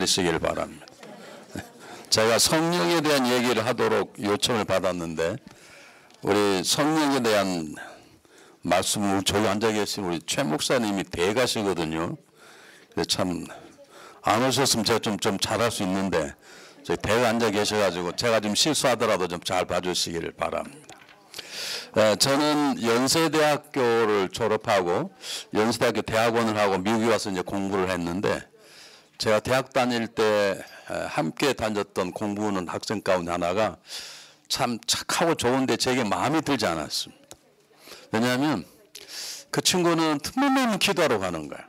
기다리시기를 바랍니다. 제가 성령에 대한 얘기를 하도록 요청을 받았는데 우리 성령에 대한 말씀을 저기 앉아 계신 우리 최 목사님이 대가시거든요. 참 안 오셨으면 제가 좀 잘할 수 있는데 저기 대가 앉아 계셔가지고 제가 좀 실수하더라도 좀 잘 봐주시기를 바랍니다. 저는 연세대학교를 졸업하고 연세대학교 대학원을 하고 미국에 와서 이제 공부를 했는데 제가 대학 다닐 때 함께 다녔던 공부하는 학생 가운데 하나가 참 착하고 좋은데 제게 마음에 들지 않았습니다. 왜냐하면 그 친구는 틈만 기도하러 가는 거예요.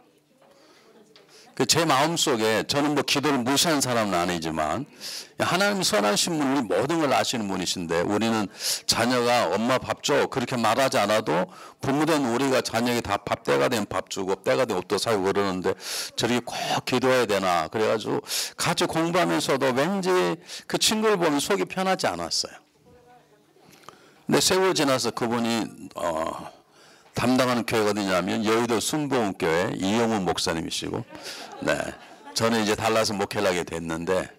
제 마음속에 저는 뭐 기도를 무시하는 사람은 아니지만 하나님이 선하신 분, 우리 모든 걸 아시는 분이신데 우리는 자녀가 엄마 밥 줘 그렇게 말하지 않아도 부모된 우리가 자녀에게 다 밥 때가 되면 밥 주고 때가 되면 옷도 사고 그러는데 저렇게 꼭 기도해야 되나 그래가지고 같이 공부하면서도 왠지 그 친구를 보면 속이 편하지 않았어요. 근데 세월 지나서 그분이 담당하는 교회가 어디냐면 여의도 순복음교회 이용훈 목사님이시고, 네, 저는 이제 달라서 목회를 하게 됐는데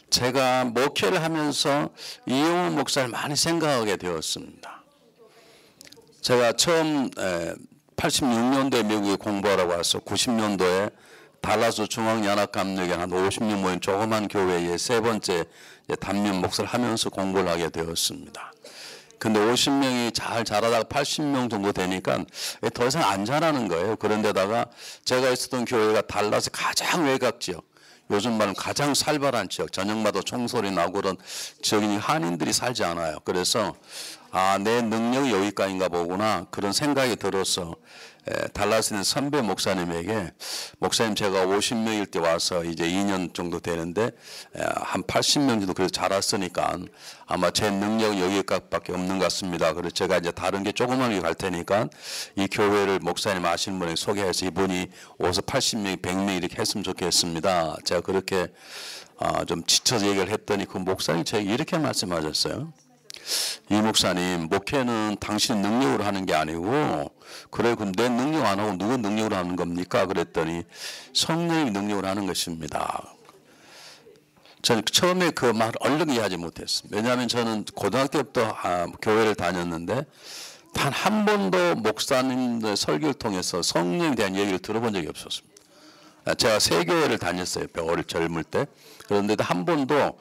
제가 목회를 하면서 이용훈 목사를 많이 생각하게 되었습니다. 제가 처음 86년도에 미국에 공부하러 와서 90년도에 달라스 중앙연합감력에 한 50명 모인 조그만 교회의 세 번째 담임 목사를 하면서 공부를 하게 되었습니다. 근데 50명이 잘 자라다가 80명 정도 되니까 더 이상 안 자라는 거예요. 그런데다가 제가 있었던 교회가 달라스 가장 외곽 지역, 요즘 말은 가장 살벌한 지역, 저녁마다 총소리 나고 그런 지역이니 한인들이 살지 않아요. 그래서 내 능력이 여기까지인가 보구나 그런 생각이 들어서 달라스에 있는 선배 목사님에게 목사님 제가 50명일 때 와서 이제 2년 정도 되는데 한 80명 정도 그래서 자랐으니까 아마 제 능력은 여기까지밖에 없는 것 같습니다. 그래서 제가 이제 다른 게 조그만 갈 테니까 이 교회를 목사님 아시는 분에게 소개해서 이분이 오서 80명, 100명 이렇게 했으면 좋겠습니다. 제가 그렇게 좀 지쳐서 얘기를 했더니 그 목사님이 저에게 이렇게 말씀하셨어요. 이 목사님, 목회는 당신 능력으로 하는 게 아니고 그래 그럼 내 능력 안 하고 누구 능력으로 하는 겁니까? 그랬더니 성령의 능력으로 하는 것입니다. 저는 처음에 그 말을 얼른 이해하지 못했습니다. 왜냐하면 저는 고등학교 때부터 교회를 다녔는데 단 한 번도 목사님들 설교를 통해서 성령에 대한 얘기를 들어본 적이 없었습니다. 제가 세 교회를 다녔어요. 젊을 때. 그런데도 한 번도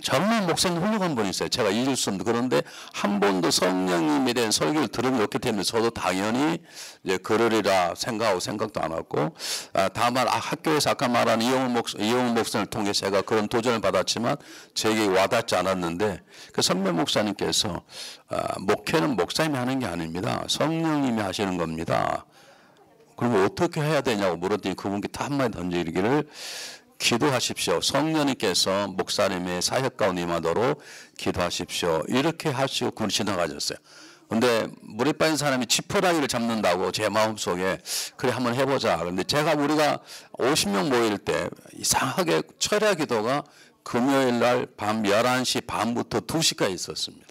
젊은 목사님 훌륭한 분이 있어요. 제가 잊을 수 없는. 그런데 한 번도 성령님에 대한 설교를 들으면 이렇기 때문에 저도 당연히 이제 그러리라 생각하고 생각도 안 했고 다만 학교에서 아까 말한 이용훈 목사님을 통해 제가 그런 도전을 받았지만 제게 와닿지 않았는데 그 선배 목사님께서 목회는 목사님이 하는 게 아닙니다. 성령님이 하시는 겁니다. 그러면 어떻게 해야 되냐고 물었더니 그분께 다 한마디 던지기를 기도하십시오. 성령님께서 목사님의 사역 가운데 임하도록 기도하십시오. 이렇게 하시고 그분이 지나가셨어요. 근데 물에 빠진 사람이 지푸라기를 잡는다고 제 마음속에 그래 한번 해보자. 그런데 우리가 50명 모일 때 이상하게 철야 기도가 금요일 날 밤 11시 반부터 2시까지 있었습니다.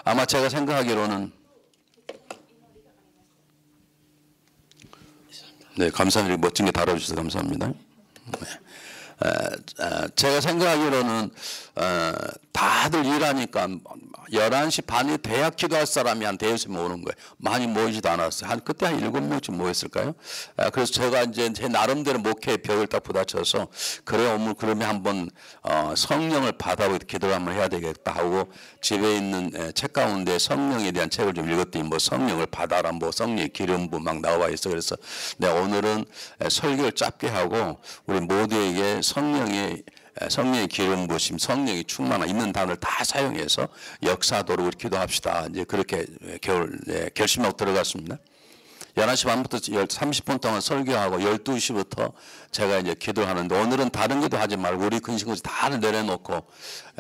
아마 제가 생각하기로는 네, 감사합니다. 멋진 게 다뤄주셔서 감사합니다. 네. 제가 생각하기로는 다들 일하니까 11시 반에 대학 기도할 사람이 한 대여섯 명 오는 거예요. 많이 모이지도 않았어요. 그때 한 7명쯤 모였을까요? 그래서 제가 이제 제 나름대로 목회의 벽을 딱 부딪혀서 그러면 한번 성령을 받아보고 기도를 한번 해야 되겠다 하고 집에 있는 책 가운데 성령에 대한 책을 좀 읽었더니 뭐 성령을 받아라, 뭐 성령의 기름부 막 나와 있어. 그래서 오늘은 설교를 짧게 하고 우리 모두에게 성령의 기름 부으심, 성령이 충만한 있는 단어를 다 사용해서 역사도록 우리 기도합시다. 이제 그렇게 결심하고 들어갔습니다. 11시 반부터 30분 동안 설교하고 12시부터 제가 이제 기도를 하는데 오늘은 다른 기도 하지 말고 우리 근심까지 다 내려놓고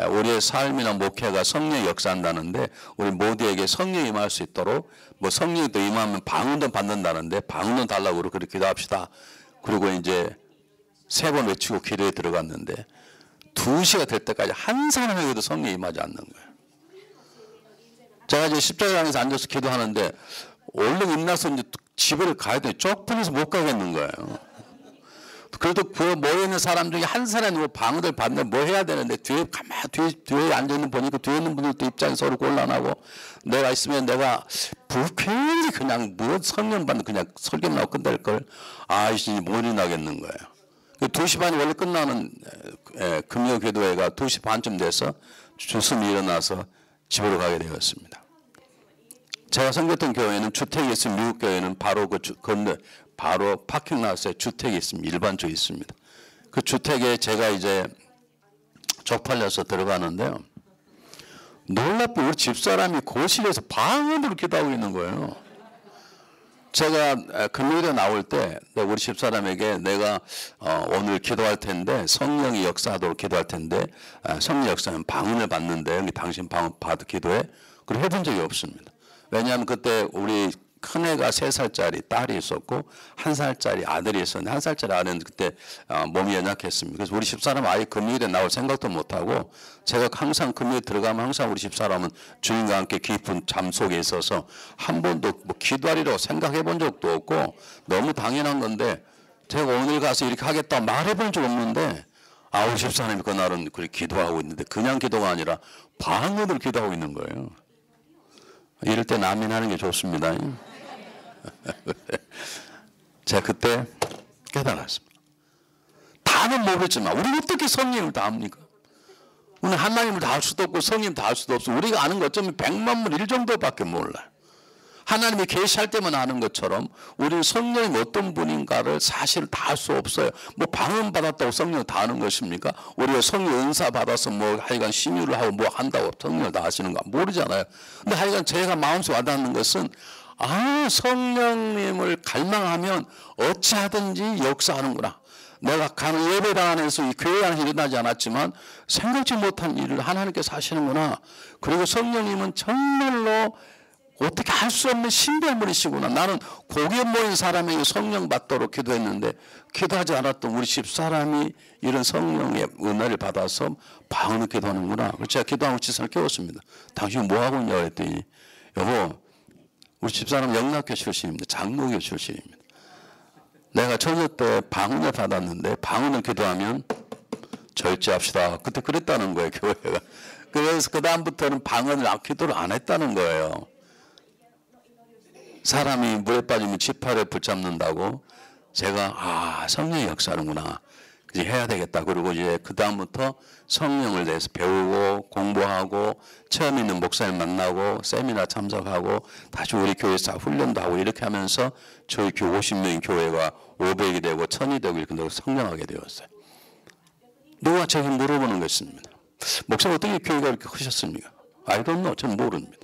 우리의 삶이나 목회가 성령이 역사한다는데 우리 모두에게 성령이 임할 수 있도록 뭐 성령이 또 임하면 방언도 받는다는데 방언도 달라고 그렇게 기도합시다. 그리고 이제 3번 외치고 기도에 들어갔는데 2시가 될 때까지 한 사람에게도 성령이 임하지 않는 거예요. 제가 이제 십자가장에서 앉아서 기도하는데 얼른 일어나서 이제 집을 가야 돼. 쪽팔려서 못 가겠는 거예요. 그래도 그 모여있는 사람 중에 한 사람이 뭐 방언을 받는데 뭐 해야 되는데 뒤에 가만히 뒤에 앉아있는 보니까 뒤에 있는 분들도 입장이 서로 곤란하고 내가 있으면 내가 불쾌히 그냥 뭐 성령 받는 그냥 설교만 하고 끝낼 걸 아이씨 몰이 나겠는 거예요. 2시 반이 원래 끝나는 금요 기도회가 2시 반쯤 돼서 주섬이 일어나서 집으로 가게 되었습니다. 제가 섬겼던 교회는 주택이 있으면 미국 교회는 바로 그 건너 바로 파킹라스에 주택이 있습니다. 일반 쪽에 있습니다. 그 주택에 제가 이제 쪽팔려서 들어가는데요. 놀랍게 우리 집사람이 거실에서 방언으로 기도하고 있는 거예요. 제가 금요일에 나올 때 우리 집사람에게 내가 오늘 기도할 텐데 성령이 역사하도록 기도할 텐데 성령 역사는 방언을 받는데 당신 방언 받아 기도해? 그걸 해본 적이 없습니다. 왜냐하면 그때 우리 큰애가 3살짜리 딸이 있었고 1살짜리 아들이 있었는데 1살짜리 아들은 그때 몸이 연약했습니다. 그래서 우리 집사람 아예 금요일에 나올 생각도 못하고 제가 항상 금요일 들어가면 항상 우리 집사람은 주님과 함께 깊은 잠 속에 있어서 한 번도 뭐 기도하리라고 생각해 본 적도 없고 너무 당연한 건데 제가 오늘 가서 이렇게 하겠다 말해 본 적 없는데 우리 집사람이 그날은 그렇게 기도하고 있는데 그냥 기도가 아니라 방언으로 기도하고 있는 거예요. 이럴 때 아멘 하는 게 좋습니다. 제가 그때 깨달았습니다. 다는 모르지만 우리가 어떻게 성령을 다 합니까? 우리 하나님을 다 할 수도 없고 성령 다 할 수도 없어. 우리가 아는 것 어쩌면 100만 1 정도밖에 몰라요. 하나님이 계시할 때만 아는 것처럼 우리는 성령이 어떤 분인가를 사실 다 할 수 없어요. 뭐 방언 받았다고 성령 다 아는 것입니까? 우리가 성령 은사 받아서 뭐 하여간 신유를 하고 뭐 한다고 성령을 다 아시는가 모르잖아요. 근데 하여간 제가 마음속에 와닿는 것은 성령님을 갈망하면 어찌하든지 역사하는구나. 내가 가는 예배당 안에서 이 교회 안에서 일어나지 않았지만 생각지 못한 일을 하나님께서 하시는구나. 그리고 성령님은 정말로 어떻게 할 수 없는 신비한 분이시구나. 나는 고개 모인 사람에게 성령 받도록 기도했는데 기도하지 않았던 우리 집사람이 이런 성령의 은혜를 받아서 방언을 기도하는구나. 그래서 제가 기도하고 집사람을 깨웠습니다. 당신 뭐하고 있냐고 했더니 여보 우리 집사람 영락교 출신입니다. 장로교 출신입니다. 내가 저녁 때 방언을 받았는데 방언을 기도하면 절제합시다. 그때 그랬다는 거예요. 교회가. 그래서 그 다음부터는 방언을 기도를 안 했다는 거예요. 사람이 물에 빠지면 지파를 붙잡는다고 제가 성령이 역사하는구나. 이제 해야 되겠다. 그리고 이제 그 다음부터 성령을 대해서 배우고 공부하고 처음 있는 목사님 만나고 세미나 참석하고 다시 우리 교회에서 훈련도 하고 이렇게 하면서 저희 교회 50명인 교회가 500이 되고 1000이 되고 이렇게 성장하게 되었어요. 누가 저에게 물어보는 것입니다. 목사님 어떻게 교회가 이렇게 크셨습니까? I don't know. 저는 모릅니다.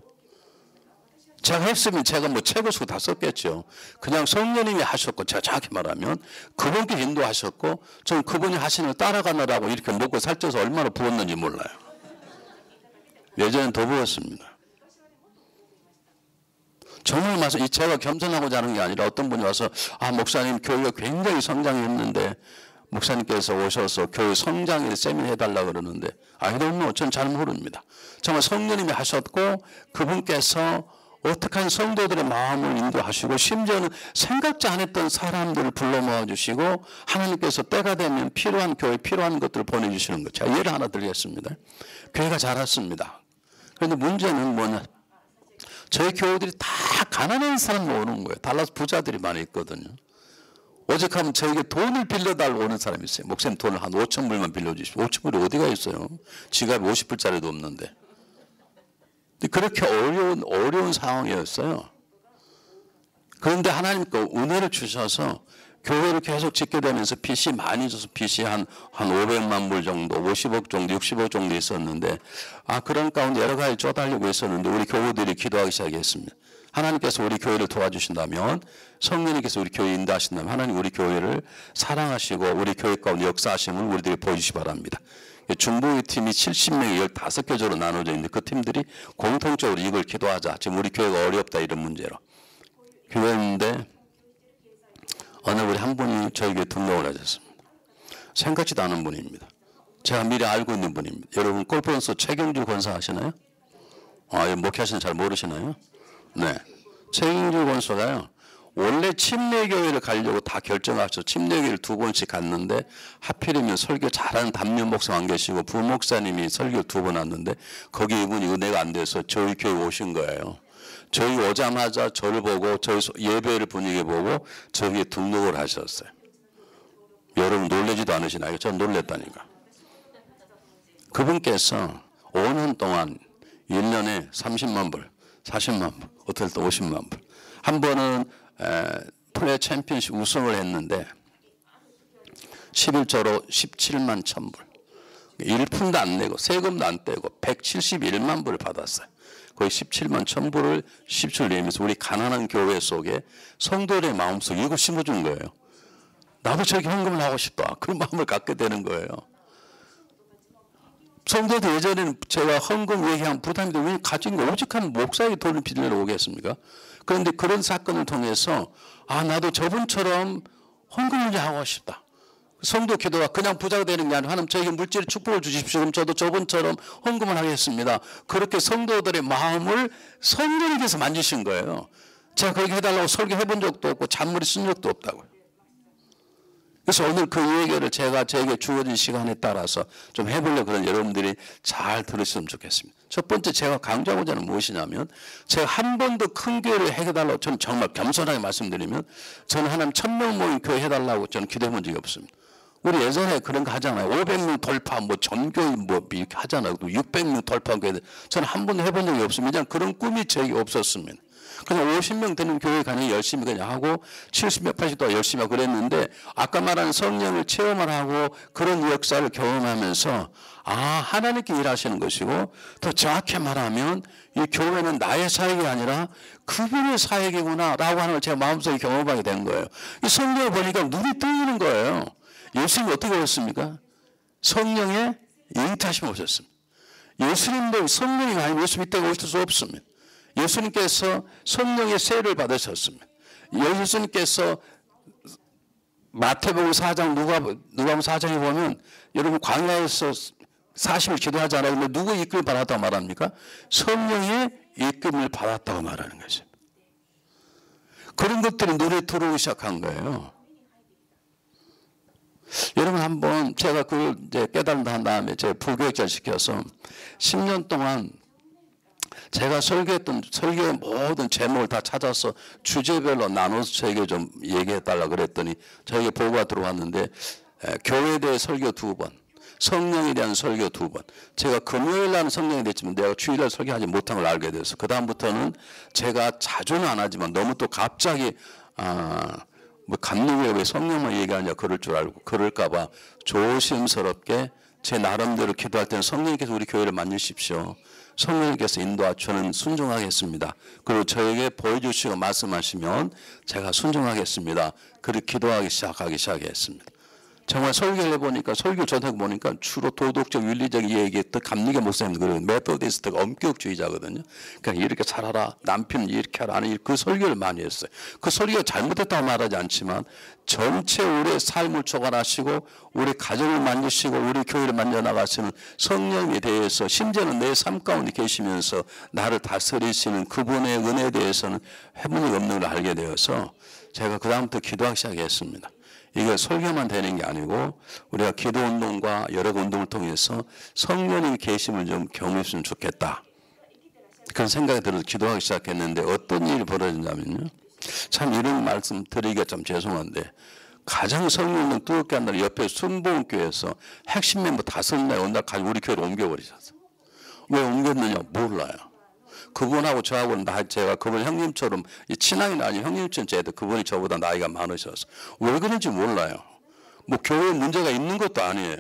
제가 했으면 제가 뭐 책을 쓰고 다 썼겠죠. 그냥 성령님이 하셨고 제가 정확히 말하면 그분께 인도하셨고 저는 그분이 하시는 걸 따라가느라고 이렇게 먹고 살쪄서 얼마나 부었는지 몰라요. 예전엔 더 부었습니다. 정말 말씀 제가 겸손하고자 하는 게 아니라 어떤 분이 와서 목사님 교회가 굉장히 성장했는데 목사님께서 오셔서 교회 성장에 세미나 해달라고 그러는데 I don't know. 저는 잘 모릅니다. 정말 성령님이 하셨고 그분께서 어떻게 한 성도들의 마음을 인도하시고 심지어는 생각지 않았던 사람들을 불러 모아주시고 하나님께서 때가 되면 필요한 교회 필요한 것들을 보내주시는 것. 제가 예를 하나 드리겠습니다. 교회가 자랐습니다. 그런데 문제는 뭐냐. 저희 교우들이 다 가난한 사람이 오는 거예요. 달라서 부자들이 많이 있거든요. 오직하면 저에게 돈을 빌려달라고 오는 사람이 있어요. 목사님 돈을 한 5,000불만 빌려주십시오. 5,000불이 어디가 있어요. 지갑에 50불짜리도 없는데. 그렇게 어려운 상황이었어요. 그런데 하나님께 은혜를 주셔서 교회를 계속 짓게 되면서 빚이 많이 져서 빚이 한 500만 불 정도, 50억 정도, 60억 정도 있었는데 그런 가운데 여러 가지 쪼달리고 있었는데 우리 교우들이 기도하기 시작했습니다. 하나님께서 우리 교회를 도와주신다면 성령님께서 우리 교회 인도하신다면 하나님 우리 교회를 사랑하시고 우리 교회 가운데 역사하심을 우리들이 보여주시기 바랍니다. 중보의 팀이 70명이 15교조로 나눠져 있는데 그 팀들이 공통적으로 이걸 기도하자. 지금 우리 교회가 어렵다 이런 문제로 기도했는데 어느 우리 한 분이 저희 교회 등록을 하셨습니다. 생각지도 않은 분입니다. 제가 미리 알고 있는 분입니다. 여러분 골프연수 최경주 권사 아시나요? 목회하시는 잘 모르시나요? 네. 최경주 권사가요. 원래 침례교회를 가려고 다 결정하셔서 침례교회를 2번씩 갔는데 하필이면 설교 잘하는 담임 목사 안 계시고 부목사님이 설교 2번 왔는데 거기 이분이 은혜가 안 돼서 저희 교회 오신 거예요. 저희 오자마자 저를 보고 저희 예배를 분위기 보고 저기에 등록을 하셨어요. 여러분 놀라지도 않으시나요? 전 놀랬다니까. 그분께서 5년 동안 1년에 30만 불, 40만 불, 어떨 때 50만 불. 한 번은 플레이 챔피언십 우승을 했는데 11조로 17만 1000불. 1푼도 안 내고 세금도 안 떼고 171만 불을 받았어요. 거의 17만 1000불을 10줄 내면서 우리 가난한 교회 속에 성도들의 마음속에 이거 심어준 거예요. 나도 저렇게 헌금을 하고 싶다. 그런 마음을 갖게 되는 거예요. 성도들 예전에는 제가 헌금 얘기하면 부담이 되고 왜 가진 거 오직한 목사에게 돈을 빌리러 오겠습니까? 그런데 그런 사건을 통해서 나도 저분처럼 헌금을 하고 싶다. 성도 기도가 그냥 부자가 되는 게 아니라 하나님 저에게 물질의 축복을 주십시오. 그럼 저도 저분처럼 헌금을 하겠습니다. 그렇게 성도들의 마음을 성령님께서 만지신 거예요. 제가 그렇게 해달라고 설교해 본 적도 없고 잔머리 쓴 적도 없다고요. 그래서 오늘 그 얘기를 제가 저에게 주어진 시간에 따라서 좀 해보려고 그런 여러분들이 잘 들으시면 좋겠습니다. 첫 번째 제가 강조하고자 하는 무엇이냐면 제가 한 번도 큰 교회를 해달라고 저는 정말 겸손하게 말씀드리면 저는 하나님 1000명 모임 교회 해달라고 저는 기도해 본 적이 없습니다. 우리 예전에 그런 거 하잖아요. 500명 돌파 전교인 이렇게 하잖아요. 600명 돌파 교회 저는 한 번도 해본 적이 없습니다. 그런 꿈이 저에게 없었습니다. 그냥 50명 되는 교회 가니 열심히 그냥 하고 70명, 80도 열심히 하고 그랬는데 아까 말한 성령을 체험을 하고 그런 역사를 경험하면서 하나님께 일하시는 것이고 더 정확히 말하면 이 교회는 나의 사역이 아니라 그분의 사역이구나 라고 하는 걸 제가 마음속에 경험하게 된 거예요. 이 성경을 보니까 눈이 뜨이는 거예요. 예수님이 어떻게 오셨습니까? 성령의 잉타심이 오셨습니다. 예수님도 성령이 아니면 예수님 이때가 오실 수 없습니다. 예수님께서 성령의 세를 받으셨습니다. 예수님께서 마태복음 4장 누가복음 4장에 보면 여러분 광야에서 40일 기도하잖아요. 근데 누구 이끌을 받았다고 말합니까? 성령의 이끌을 받았다고 말하는 거죠. 그런 것들이 눈에 들어오기 시작한 거예요. 여러분 한번 제가 그걸 이제 깨달은 다음에 제가 부교육자 시켜서 10년 동안 제가 설교했던 설교의 모든 제목을 다 찾아서 주제별로 나눠서 저에게 좀 얘기해 달라고 그랬더니 저에게 보고가 들어왔는데 교회에 대해 설교 2번, 성령에 대한 설교 2번. 제가 금요일 날은 성령이 됐지만 내가 주일날 설교하지 못한 걸 알게 돼서 그 다음부터는 제가 자주는 안 하지만 너무 또 갑자기 감리교회 왜 성령만 얘기하냐 그럴 줄 알고 그럴까 봐 조심스럽게 제 나름대로 기도할 때는 성령님께서 우리 교회를 만드십시오. 성령님께서 인도하 저는 순종하겠습니다. 그리고 저에게 보여주시고 말씀하시면 제가 순종하겠습니다. 그렇게 기도하기 시작했습니다. 정말 설교를 해보니까 설교 전학 보니까 주로 도덕적 윤리적 얘기했던 감리교 목사님 그런 메소디스트가 엄격주의자거든요. 그러니까 이렇게 살아라 남편 이렇게 하라 하는 그 설교를 많이 했어요. 그 설교가 잘못됐다고 말하지 않지만 전체 우리의 삶을 초월하시고 우리 가정을 만드시고 우리 교회를 만들어 나가시는 성령에 대해서 심지어는 내 삶 가운데 계시면서 나를 다스리시는 그분의 은혜에 대해서는 해본이 없는 걸 알게 되어서 제가 그 다음부터 기도하기 시작했습니다. 이게 설교만 되는 게 아니고 우리가 기도 운동과 여러 운동을 통해서 성령의 계심을 좀 경험했으면 좋겠다. 그런 생각이 들어서 기도하기 시작했는데 어떤 일이 벌어졌냐면요. 참 이런 말씀 드리기가 좀 죄송한데 가장 성령을 뜨겁게 한다는 옆에 순복음교회에서 핵심 멤버 5명 온다 가지고 우리 교회로 옮겨버리셨어요. 왜 옮겼느냐 몰라요. 그분하고 저하고는 제가 그분 형님처럼 친하긴 아니에요. 형님처럼 제도 그분이 저보다 나이가 많으셔서 왜 그런지 몰라요. 뭐 교회에 문제가 있는 것도 아니에요.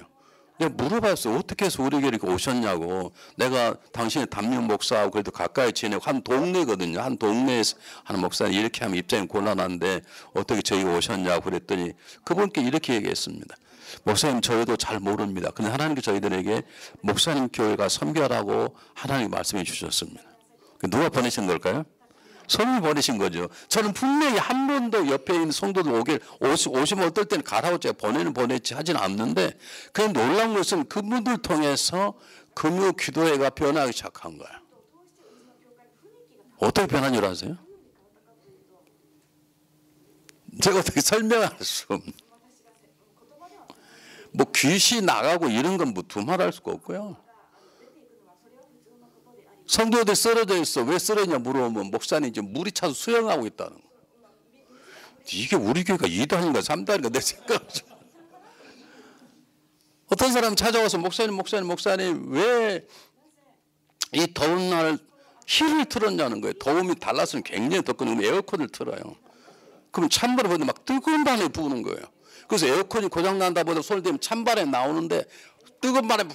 그냥 물어봤어요. 어떻게 해서 우리 교회 이렇게 오셨냐고. 내가 당신의 담임 목사하고 그래도 가까이 지내고 한 동네거든요. 한 동네에서 하는 목사님 이렇게 하면 입장이 곤란한데 어떻게 저희가 오셨냐고 그랬더니 그분께 이렇게 얘기했습니다. 목사님 저희도 잘 모릅니다. 근데 하나님께 저희들에게 목사님 교회가 섬겨라고 하나님이 말씀해 주셨습니다. 누가 보내신 걸까요? 성령이 보내신 거죠. 저는 분명히 한 번도 옆에 있는 성도들 오시면 어떨 때는 가라고 제가 보내지 하지는 않는데 그냥 놀라운 것은 그분들 통해서 금요 기도회가 변하기 시작한 거예요. 어떻게 변한 줄 아세요? 제가 어떻게 설명할 수 없는. 뭐 귀신 나가고 이런 건 뭐 두말할 수가 없고요. 성도들 쓰러져 있어. 왜 쓰러지냐 물어보면 목사님 이제 물이 차서 수영하고 있다는 거. 이게 우리 교회가 2단인가 3단인가 내 생각이죠. 어떤 사람 찾아와서 목사님 왜 이 더운 날 히를 틀었냐는 거예요. 더움이 달라서는 굉장히 덥거든요. 에어컨을 틀어요. 그럼 찬바람 보는데 막 뜨거운 바람이 부는 거예요. 그래서 에어컨이 고장 난다 보다 손을 대면 찬바람이 나오는데 뜨거운 바람이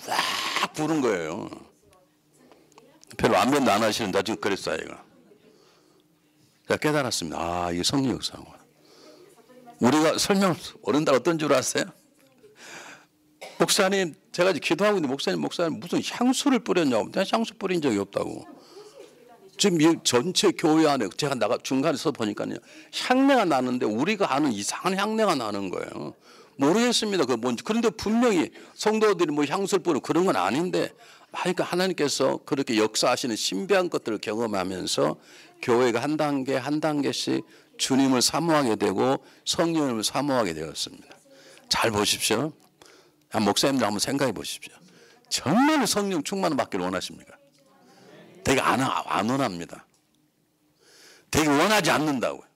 막 부는 거예요. 별로 안면도 안 하시는데 지금 그랬어요. 제가 깨달았습니다. 아, 이게 성령 역사구나. 우리가 설명 어른들 어떤 줄 아세요? 목사님, 제가 기도하고 있는데 목사님 무슨 향수를 뿌렸냐고. 내가 향수 뿌린 적이 없다고. 지금 이 전체 교회 안에 제가 중간에서 보니까요. 향내가 나는데 우리가 아는 이상한 향내가 나는 거예요. 모르겠습니다. 그 뭔지. 그런데 분명히 성도들이 뭐 향수를 뿌리고 그런 건 아닌데 그러니까 하나님께서 그렇게 역사하시는 신비한 것들을 경험하면서 교회가 한 단계 한 단계씩 주님을 사모하게 되고 성령님을 사모하게 되었습니다. 잘 보십시오. 목사님들 한번 생각해 보십시오. 정말 성령 충만을 받기를 원하십니까? 되게 안 원합니다. 되게 원하지 않는다고요.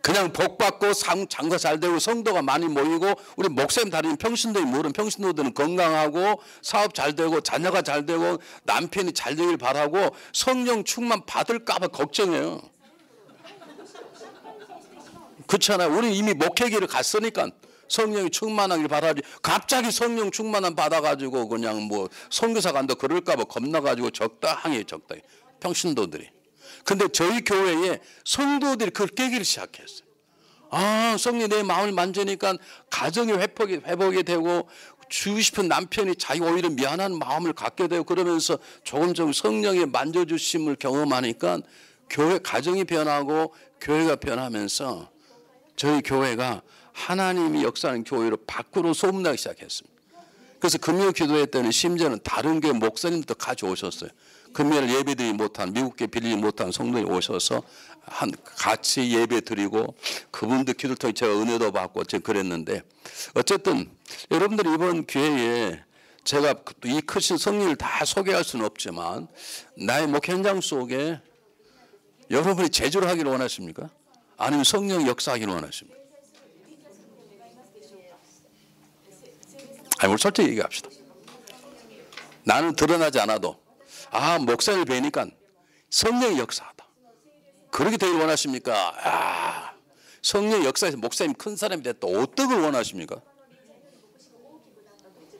그냥 복 받고 장사 잘 되고 성도가 많이 모이고 우리 목사님 다니는 평신도에 모르는 평신도들은 건강하고 사업 잘 되고 자녀가 잘 되고 남편이 잘 되길 바라고 성령 충만 받을까 봐 걱정해요. 그렇잖아요. 우리는 이미 목회기를 갔으니까 성령이 충만하길 바라지 갑자기 성령 충만함 받아가지고 그냥 뭐 선교사 간다 그럴까 봐 겁나가지고 적당히 평신도들이. 근데 저희 교회에 성도들이 그걸 깨기를 시작했어요. 아, 성령이 내 마음을 만지니까 가정이 회복이 되고 주고 싶은 남편이 자기 오히려 미안한 마음을 갖게 되고 그러면서 조금 성령의 만져주심을 경험하니까 교회 가정이 변하고 교회가 변하면서 저희 교회가 하나님이 역사하는 교회로 밖으로 소문나기 시작했습니다. 그래서 금요 기도회 때는 심지어는 다른 교회 목사님도 가져오셨어요. 금요일 예배드리지 못한 미국계 빌리지 못한 성도들이 오셔서 같이 예배 드리고 그분들 기도를 통해 제가 은혜도 받고 제가 그랬는데 어쨌든 여러분들 이번 기회에 제가 이 크신 성령을 다 소개할 수는 없지만 나의 목회 현장 속에 여러분이 제주를 하기를 원하십니까? 아니면 성령 역사하기를 원하십니까? 아니, 우리 솔직히 얘기합시다. 나는 드러나지 않아도 목사를 뵈니까 성령의 역사하다. 그렇게 되길 원하십니까? 성령의 역사에서 목사님 큰 사람이 됐다. 어떻게 원하십니까?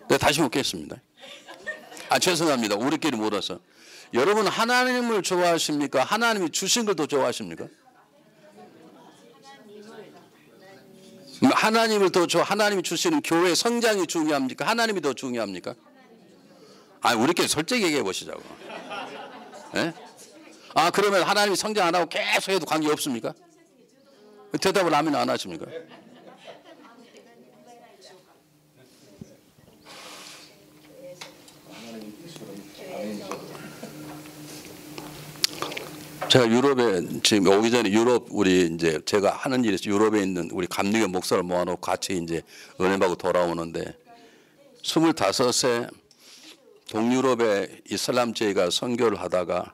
내가 다시 묻겠습니다. 죄송합니다. 우리끼리 물어서. 여러분 하나님을 좋아하십니까? 하나님이 주신 걸 더 좋아하십니까? 하나님을 하나님이 주시는 교회 성장이 중요합니까? 하나님이 더 중요합니까? 우리끼리 솔직히 얘기해 보시자고. 네? 그러면 하나님이 성장 안 하고 계속 해도 관계 없습니까? 대답을 하면 안 하십니까? 제가 유럽에 지금 오기 전에 우리 이제 제가 하는 일이 유럽에 있는 우리 감리교 목사를 모아놓고 같이 이제 은혜 받고 돌아오는데 25세 동유럽의 이슬람주의가 선교를 하다가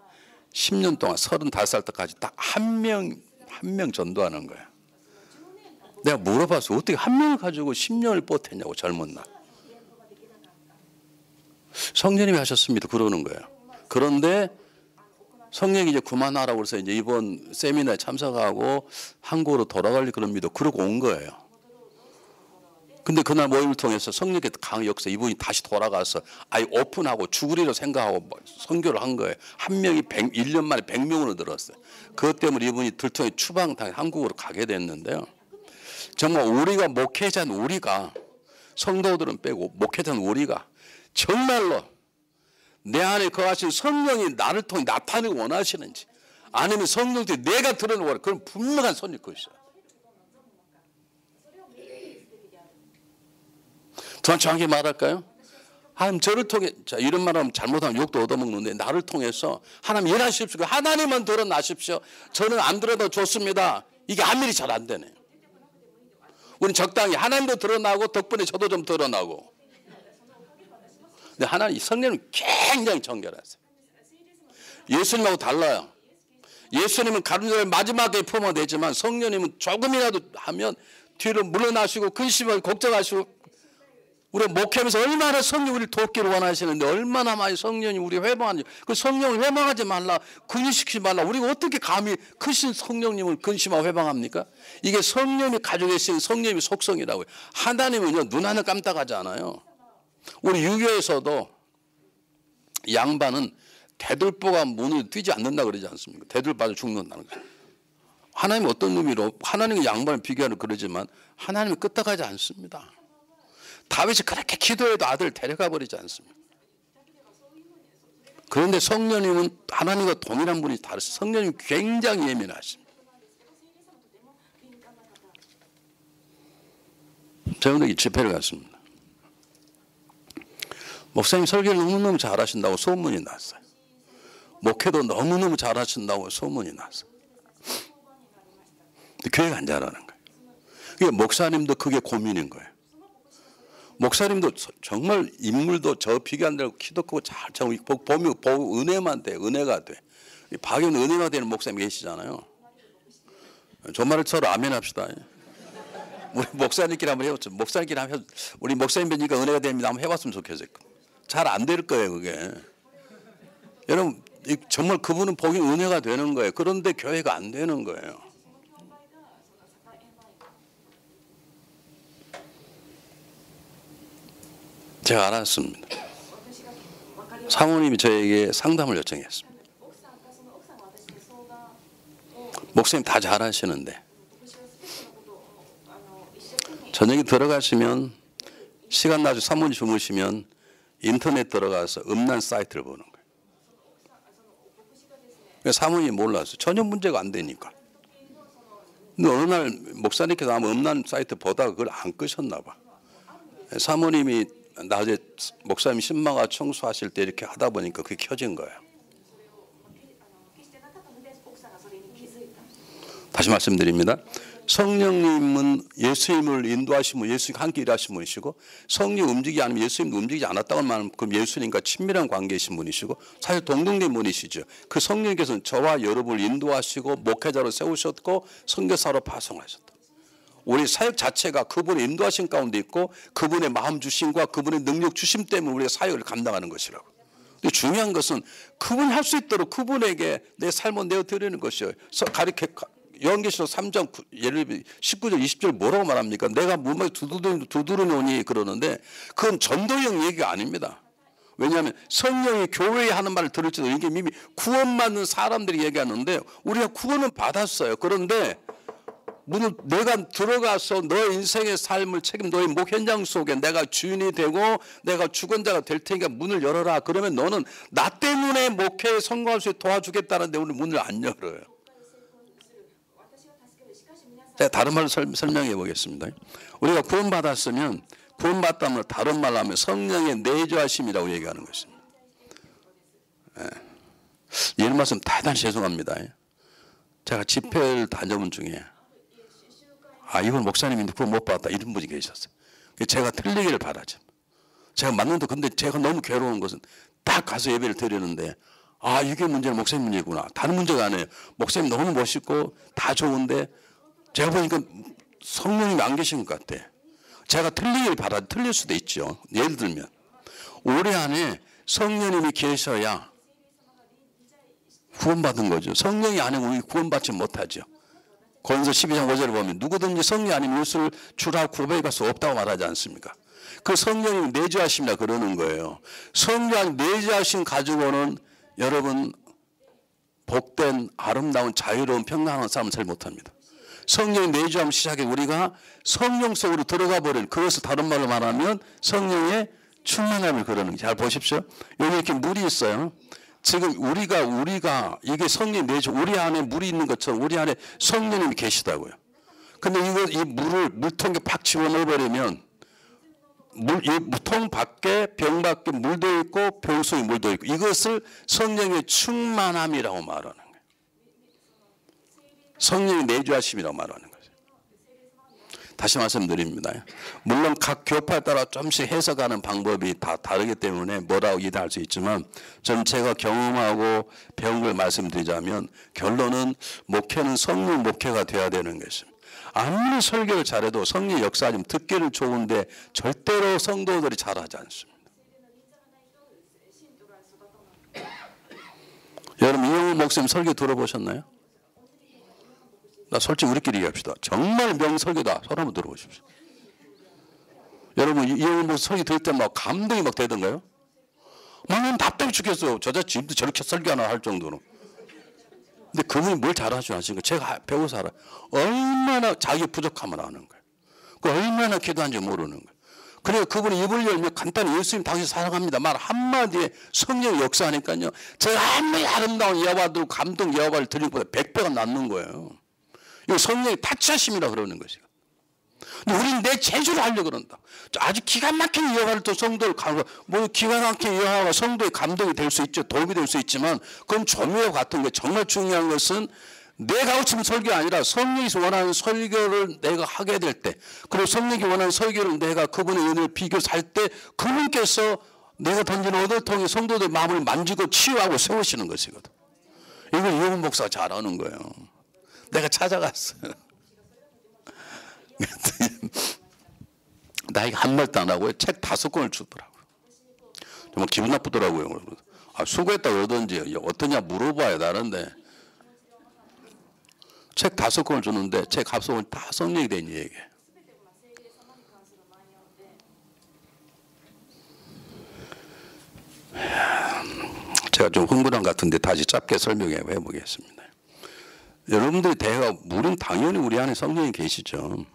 10년 동안 35살 때까지 딱 한 명 전도하는 거야. 내가 물어봤어. 어떻게 한 명을 가지고 10년을 버텼냐고 젊은 날. 성령님이 하셨습니다. 그러는 거예요. 그런데 성령이 이제 그만하라고 그래서 이제 이번 세미나에 참석하고 한국으로 돌아가려고 그럽니다. 그러고 온 거예요. 근데 그날 모임을 통해서 성령의 강한 역사 이분이 다시 돌아가서 아예 오픈하고 죽으리라 생각하고 선교를 한 거예요. 한 명이 1년 만에 100명으로 늘었어요. 그것 때문에 이분이 들통에 추방당해 한국으로 가게 됐는데요. 정말 우리가 목회자는 우리가 성도들은 빼고 목회자는 우리가 정말로 내 안에 거하신 성령이 나를 통해 나타내고 원하시는지 아니면 성령들이 내가 드러내고 그런 분명한 선일 것이야. 더 정확히 말할까요? 하나님 저를 통해 이런 말하면 잘못하면 욕도 얻어먹는데 나를 통해서 하나님 일하십시오. 하나님만 드러나십시오. 저는 안 드러나도 좋습니다. 이게 아무리 잘 안 되네. 우리는 적당히 하나님도 드러나고 덕분에 저도 좀 드러나고. 근데 하나님 성령은 굉장히 정결하세요. 예수님하고 달라요. 예수님은 가룟자를 마지막에 품어야 되지만 성령님은 조금이라도 하면 뒤로 물러나시고 근심하고 걱정하시고. 우리가 목회하면서 얼마나 성령 우리를 돕기를 원하시는데 얼마나 많이 성령이 우리 회방하는지. 그 성령을 회방하지 말라, 근심시키지 말라. 우리가 어떻게 감히 크신 성령님을 근심하고 회방합니까? 이게 성령이 가지고 계신 성령의 속성이라고요. 하나님은요 눈 하나 깜짝하지 않아요. 우리 유교에서도 양반은 대들보가 문을 뛰지 않는다 그러지 않습니까? 대들보가 죽는다는 거예요. 하나님은 어떤 의미로 하나님과 양반을 비교하는 그러지만 하나님은 끄떡하지 않습니다. 다윗이 그렇게 기도해도 아들을 데려가 버리지 않습니다. 그런데 성령님은 하나님과 동일한 분이 다르세요. 성령님은 굉장히 예민하십니다. 제가 오늘 집회를 갔습니다. 목사님 설교를 너무너무 잘하신다고 소문이 났어요. 목회도 너무너무 잘하신다고 소문이 났어요. 근데 교회가 안 잘하는 거예요. 그게 목사님도 그게 고민인 거예요. 목사님도 정말 인물도 저 비교 안 되고 키도 크고 잘 보면 은혜만 돼. 은혜가 돼. 박연 은혜가 되는 목사님 계시잖아요. 저 말을 서로 아멘 합시다. 우리 목사님끼리 한번 해봤죠. 목사님끼리 한번 우리 목사님 뵈니까 은혜가 됩니다. 한번 해봤으면 좋겠어요. 잘 안 될 거예요 그게. 여러분 정말 그분은 보기 은혜가 되는 거예요. 그런데 교회가 안 되는 거예요. 제가 알았습니다. 사모님이 저에게 상담을 요청했습니다. 목사님 다 잘하시는데 저녁에 들어가시면 시간 나서 사모님 주무시면 인터넷 들어가서 음란 사이트를 보는 거예요. 사모님이 몰랐어요. 전혀 문제가 안 되니까. 근데 어느 날 목사님께서 아마 음란 사이트 보다가 그걸 안 끄셨나 봐. 사모님이 낮에 목사님 신방아 청소하실 때 이렇게 하다 보니까 그게 켜진 거예요. 다시 말씀드립니다. 성령님은 예수님을 인도하신 분, 예수님 함께 일하신 분이시고 성령 움직이지 않으면 예수님도 움직이지 않았다고 말하면 그럼 예수님과 친밀한 관계이신 분이시고 사실 동등된 분이시죠. 그 성령께서는 저와 여러분을 인도하시고 목회자로 세우셨고 선교사로 파송하셨다. 우리 사역 자체가 그분의 인도하신 가운데 있고 그분의 마음 주심과 그분의 능력 주심 때문에 우리가 사역을 감당하는 것이라고. 근데 중요한 것은 그분이 할 수 있도록 그분에게 내 삶을 내어드리는 것이에요. 요한계시록 3장 예를 들어 19절 20절 뭐라고 말합니까? 내가 몸에 두드러놓으니 그러는데 그건 전도형 얘기가 아닙니다. 왜냐하면 성령이 교회에 하는 말을 들을지도 이게 이미 구원받는 사람들이 얘기하는데 우리가 구원은 받았어요. 그런데 문을 내가 들어가서 너의 인생의 삶을 너의 목 현장 속에 내가 주인이 되고 내가 주권자가 될 테니까 문을 열어라. 그러면 너는 나 때문에 목회에 성공할 수 있게 도와주겠다는데 오늘 문을 안 열어요. 제가 다른 말로 설명해 보겠습니다. 우리가 구원받았으면 구원받다면 다른 말로 하면 성령의 내주하심이라고 얘기하는 것입니다. 이런 말씀 대단히 죄송합니다. 제가 집회를 다녀본 중에 이번 목사님인데 구원 못 받았다 이런 분이 계셨어요. 제가 틀리기를 바라죠. 제가 맞는데 근데 제가 너무 괴로운 것은 딱 가서 예배를 드리는데 이게 문제는 목사님 문제구나. 다른 문제가 아니에요. 목사님 너무 멋있고 다 좋은데 제가 보니까 성령님이 안 계신 것 같아. 제가 틀리길 틀릴 수도 있죠. 예를 들면 올해 안에 성령님이 계셔야 구원받은 거죠. 성령이 아니면 우리 구원받지 못하죠. 고린도서 12장 5절을 보면 누구든지 성령 아니면 예수를 주라 고백할 수 없다고 말하지 않습니까? 그 성령이 내주하심이라 그러는 거예요. 성령 내주하심 가지고는 여러분 복된 아름다운 자유로운 평안한 삶을 살 못합니다. 성령이 내주하면 시작해 우리가 성령 속으로 들어가 버린 그것을 다른 말로 말하면 성령의 충만함을 그러는 거예요. 잘 보십시오. 여기 이렇게 물이 있어요. 지금 우리가 이게 성령 내주 우리 안에 물이 있는 것처럼 우리 안에 성령님이 계시다고요. 근데 이 물을 물통에 팍 집어넣어 버리면 통 밖에 병 밖에 물도 있고 병 속에 물도 있고 이것을 성령의 충만함이라고 말하는 거예요. 성령이 내주하심이라고 말하는 거죠. 다시 말씀드립니다. 물론 각 교파에 따라 좀씩 해석하는 방법이 다 다르기 때문에 뭐라고 이해할 수 있지만 저는 제가 경험하고 배운 걸 말씀드리자면 결론은 목회는 성령 목회가 돼야 되는 것입니다. 아무리 설교를 잘해도 성령 역사하면 듣기는 좋은데 절대로 성도들이 잘하지 않습니다. 여러분 이영훈 목사님 설교 들어보셨나요? 나 솔직히 우리끼리 얘기합시다. 정말 명설교다. 손 한번 들어보십시오. 여러분 이영훈 목사 설교 들을 때 막 감동이 막 되던가요? 나는 답답해 죽겠어요. 저자 집도 저렇게 설교하나 할 정도로. 근데 그분이 뭘 잘하시나 하신 거 제가 배워서 알아요. 얼마나 자기 부족함을 아는 거예요. 그 얼마나 기도한지 모르는 거예요. 그래서 그분이 입을 열면 간단히 예수님 당신 사랑합니다 말 한마디에 성령 역사하니까요. 제가 아무리 아름다운 예화도 감동 예화를 드리는 것보다 100배가 낫는 거예요. 이거 성령의 타치하심이라 그러는 것이고. 근데 우리는 내 재주를 하려고 그런다. 아주 기가 막힌 예화를 또 성도를 뭐 기가 막힌 예화가 성도의 감동이 될 수 있죠. 도움이 될 수 있지만 그건 조미와 같은 게 정말 중요한 것은 내가 하고 싶은 설교가 아니라 성령이 원하는 설교를 내가 하게 될 때 그리고 성령이 원하는 설교를 내가 그분의 은혜를 비교해서 할 때 그분께서 내가 던지는 얻을 통해 성도들 마음을 만지고 치유하고 세우시는 것이거든. 이걸 이영훈 목사가 잘하는 거예요. 내가 찾아갔어요. 나에게 한 말도 안 하고요. 책 5권을 주더라고요. 정말 기분 나쁘더라고요. 아, 수고했다고 그러던지 어떠냐 물어봐야 나는데 책 5권을 주는데 책 5권이 다 성령이 된 얘기예요. 제가 좀 흥분한 것 같은데 다시 짧게 설명해 보겠습니다. 여러분들이 대가 물은 당연히 우리 안에 성령이 계시죠.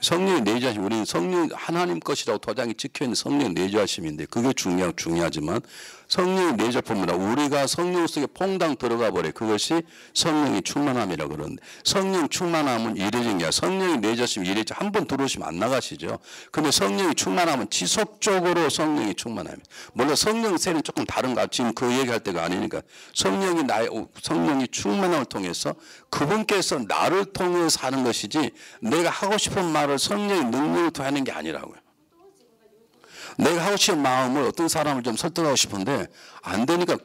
성령이 내주하심, 우리는 성령 하나님 것이라고 도장이 찍혀있는 성령 내주하심인데 그게 중요하지만 성령이 내주하심이라 우리가 성령 속에 퐁당 들어가 버려. 그것이 성령이 충만함이라고 그러는데 성령 충만함은 이례적인 게 성령이 내주하심 이례적 한번 들어오시면 안 나가시죠. 근데 성령이 충만함은 지속적으로 성령이 충만합니다. 물론 성령 세는 조금 다른가 지금 그 얘기할 때가 아니니까 성령이 충만함을 통해서 그분께서 나를 통해서 하는 것이지 내가 하고 싶은 말을 성령의 능력을 통하는 게 아니라고요. 내가 하고 싶은 마음을 어떤 사람을 좀 설득하고 싶은데 안 되니까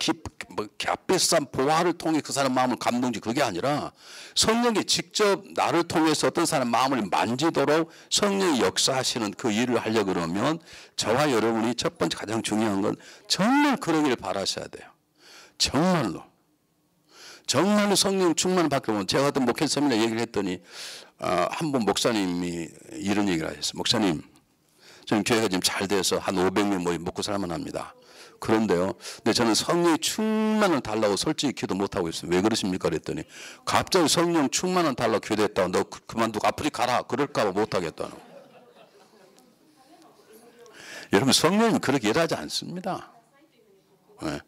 값비싼 보화를 통해 그 사람 마음을 감동지 그게 아니라 성령이 직접 나를 통해서 어떤 사람 마음을 만지도록 성령이 역사하시는 그 일을 하려고 그러면 저와 여러분이 첫 번째 가장 중요한 건 정말 그러기를 바라셔야 돼요. 정말로 성령 충만을 받게 보면 제가 어떤 목회 세미나 얘기를 했더니 한 분 목사님이 이런 얘기를 하셨어요. 목사님 저는 교회가 지금 잘 돼서 한 500명 모이 먹고 살만 합니다. 그런데요. 근데 저는 성령의 충만을 달라고 솔직히 기도 못하고 있어요. 왜 그러십니까? 그랬더니 갑자기 성령 충만을 달라고 기도했다고 너 그만두고 아프리 가라. 그럴까 봐 못하겠다는. 여러분 성령은 그렇게 일하지 않습니다. 네.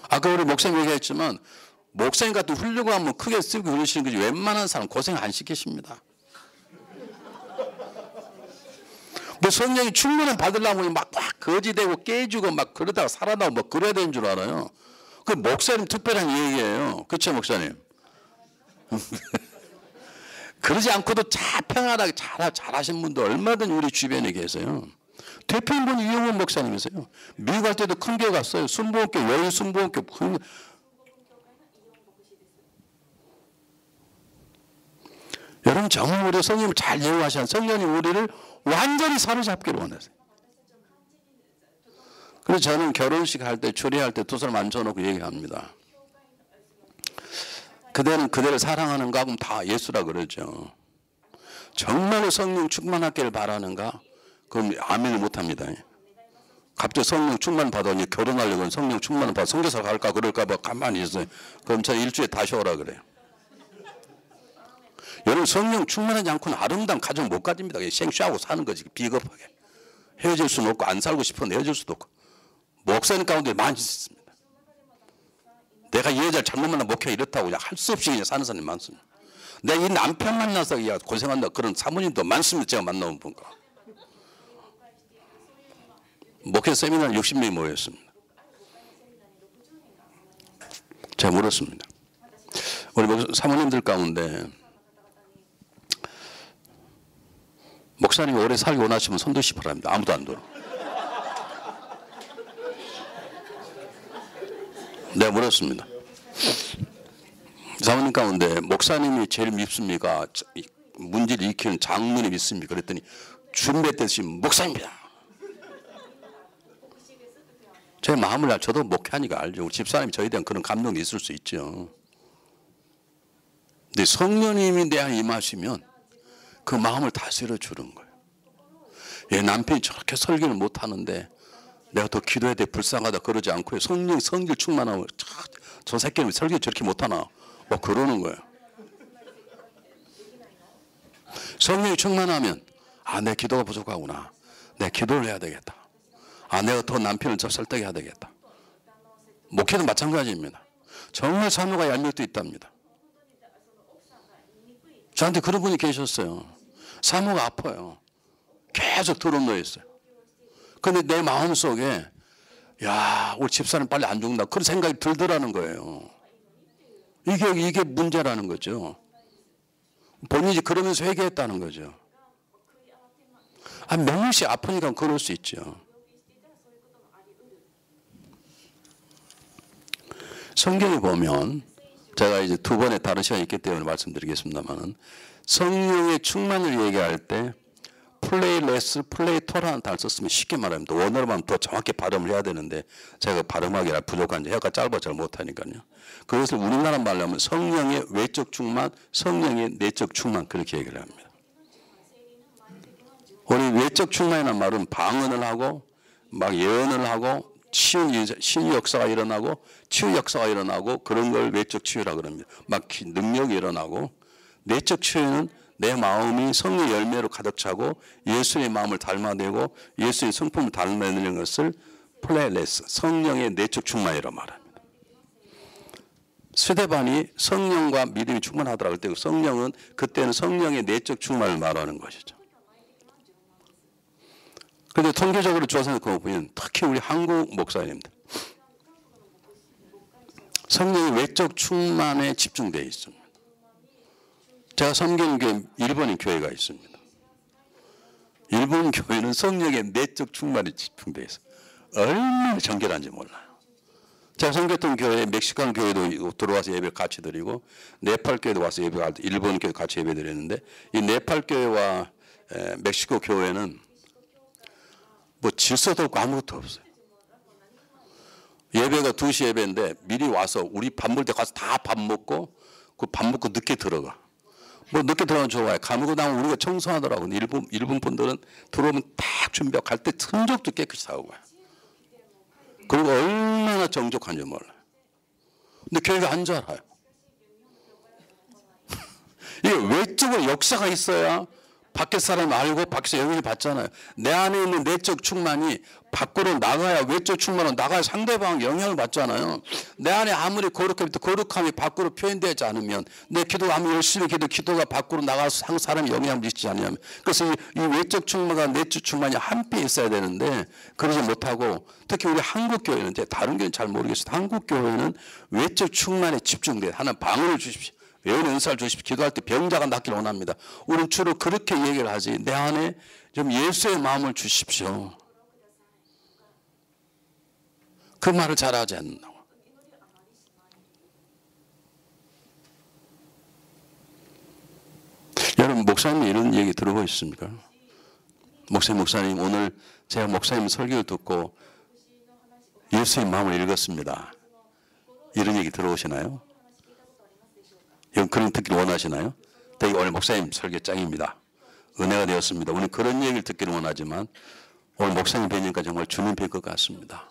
아까 우리 목사님 얘기했지만 목사님 같은 훌륭한 분 크게 쓰고 그러시는 거지 웬만한 사람 고생 안 시키십니다. 근데 성령이 충만을 받으려면 막 거지되고 깨지고 막 그러다가 살아나고 뭐 그래야 되는 줄 알아요. 그 목사님 특별한 얘기예요. 그렇죠 목사님? 그러지 않고도 평안하게 잘하신 분도 얼마든지 우리 주변에 계세요. 대표님은 이영훈 목사님이세요. 미국 갈 때도 큰 교회 갔어요. 순복음교 여의 순복음교 여러분 정말 우리 성령을 잘 이용하시는 성령이 우리를 완전히 사로잡기를 원하세요. 그래서 저는 결혼식 할 때 초대할 때 두 사람 앉혀놓고 얘기합니다. 그대는 그대를 사랑하는가? 그럼 다 예수라 그러죠. 정말로 성령 충만하기를 바라는가? 그럼 아멘을 못합니다. 갑자기 성령 충만 받아니 결혼하려고 성령 충만을 받아 성교사 갈까 그럴까 봐 가만히 있어요. 그럼 저 일주일에 다시 오라 그래요. 여러분 성령 충만하지 않고는 아름다운 가정 못 가집니다. 생쇼하고 사는 거지 비겁하게. 헤어질 수는 없고 안 살고 싶었는데 헤어질 수도 없고. 목사님 가운데 많이 있습니다. 내가 이 여자를 잘못 만나 목회가 이렇다고 할 수 없이 그냥 사는 사람이 많습니다. 내가 이 남편 만나서 고생한다 그런 사모님도 많습니다. 제가 만나본 분과. 목회 세미나 60명이 모였습니다. 제가 물었습니다. 우리 사모님들 가운데 목사님이 오래 살기 원하시면 손 드시 바랍니다. 아무도 안 들어. 내가 물었습니다. 사모님 가운데 목사님이 제일 밉습니까? 문제를 일으키는 장로님 믿습니까? 그랬더니 준비했듯이 목사입니다. 제 마음을 저도 목회하니까 알죠. 집사님이 저에 대한 그런 감동이 있을 수 있죠. 근데 성령님이 내 안에 임하시면 그 마음을 다스려 주는 거예요. 얘 남편이 저렇게 설교를 못하는데 내가 더 기도해야 돼, 불쌍하다 그러지 않고요. 성령 충만하면 저 새끼는 설교 저렇게 못하나 뭐 그러는 거예요. 성령이 충만하면 내 기도가 부족하구나. 내 기도를 해야 되겠다. 내가 더 남편을 더 설득해야 되겠다. 목회도 마찬가지입니다. 정말 사모가 얄미울도 있답니다. 저한테 그런 분이 계셨어요. 사모가 아파요. 계속 드러누워 있어요. 근데 내 마음속에 야, 우리 집사람 빨리 안 죽는다 그런 생각이 들더라는 거예요. 이게 문제라는 거죠. 본인이 그러면서 회개했다는 거죠. 명일씩 아프니까 그럴 수 있죠. 성경에 보면 제가 이제 두 번의 다른 시간이 있기 때문에 말씀드리겠습니다만 성령의 충만을 얘기할 때 플레이레스, 플레이토라는 단어를 썼으면 쉽게 말하면 원어로 하면 더 정확히 발음을 해야 되는데 제가 발음하기가 부족한지 혀가 짧아 잘 못하니까요. 그것을 우리나라 말로 하면 성령의 외적 충만, 성령의 내적 충만 그렇게 얘기를 합니다. 우리 외적 충만이라는 말은 방언을 하고 막 예언을 하고 치유 역사가 일어나고 치유 역사가 일어나고 그런 걸 외적 치유라고 그럽니다. 막 능력이 일어나고 내적 치유는 내 마음이 성령 열매로 가득 차고 예수의 마음을 닮아내고 예수의 성품을 닮아내는 것을 플레레스, 성령의 내적 충만이라고 말합니다. 스데반이 성령과 믿음이 충만하더라고 할 때 성령은 그때는 성령의 내적 충만을 말하는 것이죠. 그런데 통계적으로 조사해 보면 특히 우리 한국 목사님들 성령의 외적 충만에 집중되어 있습니다. 제가 섬기는 교회 일본인 교회가 있습니다. 일본 교회는 성령의 내적 충만에 집중되어 있어요. 얼마나 정결한지 몰라요. 제가 섬겼던 교회 멕시칸 교회도 들어와서 예배 같이 드리고 네팔 교회도 와서 예배 일본 교회 같이 예배 드렸는데 이 네팔 교회와 멕시코 교회는 뭐 질서도 없고 아무것도 없어요. 예배가 2시 예배인데 미리 와서 우리 밥 먹을 때 가서 다 밥 먹고 그 밥 먹고 늦게 들어가. 뭐 늦게 들어가면 좋아요. 가면 나면 우리가 청소하더라고. 일본 분들은 들어오면 딱 준비하고 갈 때 흔적도 깨끗이 사오고 가요. 그리고 얼마나 정족한지 몰라요. 근데 교회가 안 자라요. 이게 외적으로 역사가 있어야 밖에 사람 알고 밖에서 영향을 받잖아요. 내 안에 있는 내적 충만이 밖으로 나가야 외적 충만은 나가야 상대방 영향을 받잖아요. 내 안에 아무리 거룩함이 밖으로 표현되지 않으면 내 기도가 아무리 열심히 기도가 밖으로 나가서 사람이 영향을 미치지 않으면 그래서 이 외적 충만과 내적 충만이 함께 있어야 되는데 그러지 못하고 특히 우리 한국 교회는 이제 다른 교회는 잘 모르겠어요. 한국 교회는 외적 충만에 집중돼 하나님 방언을 주십시오. 예언의 은사를 주십시오. 기도할 때 병자가 낫기를 원합니다. 우리는 주로 그렇게 얘기를 하지. 내 안에 좀 예수의 마음을 주십시오. 그 말을 잘하지 않는다고. 여러분 목사님 이런 얘기 들어보셨습니까? 목사님 오늘 제가 목사님 설교를 듣고 예수의 마음을 읽었습니다. 이런 얘기 들어오시나요? 그런 듣기를 원하시나요? 되게 오늘 목사님 설교 짱입니다. 은혜가 되었습니다. 우리는 그런 얘기를 듣기를 원하지만 오늘 목사님 뵈니까 정말 주님 뵐 것 같습니다.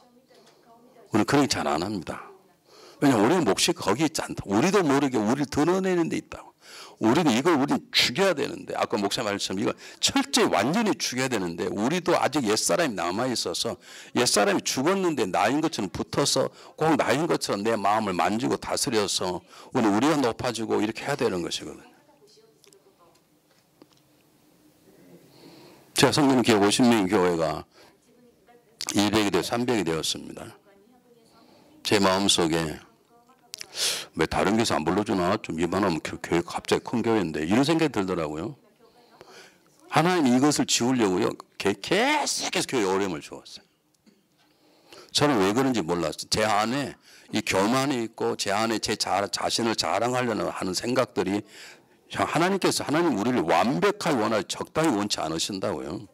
우리는 그런 게 잘 안 합니다. 왜냐하면 우리는 몫이 거기 있지 않다. 우리도 모르게 우리를 드러내는 데 있다고. 우리는 이걸 죽여야 되는데 아까 목사님 말씀처럼 이걸 철저히 완전히 죽여야 되는데 우리도 아직 옛사람이 남아있어서 옛사람이 죽었는데 나인 것처럼 붙어서 꼭 나인 것처럼 내 마음을 만지고 다스려서 우리가 높아지고 이렇게 해야 되는 것이거든요. 제가 성령 교회 50명 교회가 200이 되어 300이 되었습니다. 제 마음속에 왜 다른 교회에서 안 불러주나? 좀 이만하면 교회가 갑자기 큰 교회인데 이런 생각이 들더라고요. 하나님이 이것을 지우려고요. 계속해서 교회에 어려움을 주었어요. 저는 왜 그런지 몰랐어요. 제 안에 이 교만이 있고 제 안에 제 자신을 자랑하려는 하는 생각들이 하나님께서 하나님 우리를 완벽하게 원하지 적당히 원치 않으신다고요.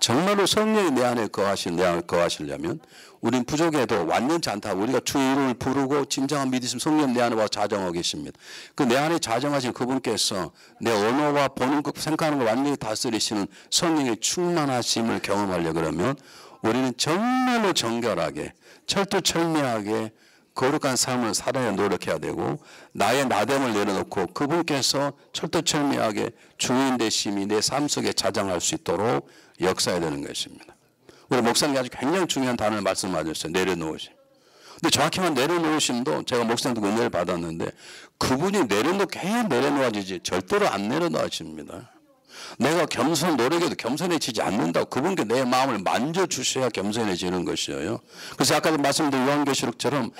정말로 성령이 내 안에 거하시려면 우린 부족해도 완전치 않다. 우리가 주의 이름을 부르고 진정한 믿으심 성령 내 안에 와 자정하고 계십니다. 그 내 안에 자정하신 그분께서 내 언어와 보는 것 생각하는 걸 완전히 다스리시는 성령의 충만하심을 경험하려 그러면 우리는 정말로 정결하게 철두철미하게 거룩한 삶을 살아야 노력해야 되고 나의 나됨을 내려놓고 그분께서 철두철미하게 주인 되심이 내 삶 속에 자정할 수 있도록 역사해야 되는 것입니다. 우리 목사님이 아주 굉장히 중요한 단어를 말씀하셨어요. 내려놓으심. 근데 정확히만 내려놓으심도 제가 목사님도 은혜를 받았는데 그분이 내려놓게 내려놓아지지 절대로 안 내려놓아집니다. 내가 겸손 노력해도 겸손해지지 않는다고 그분께 내 마음을 만져주셔야 겸손해지는 것이에요. 그래서 아까도 말씀드린 요한계시록처럼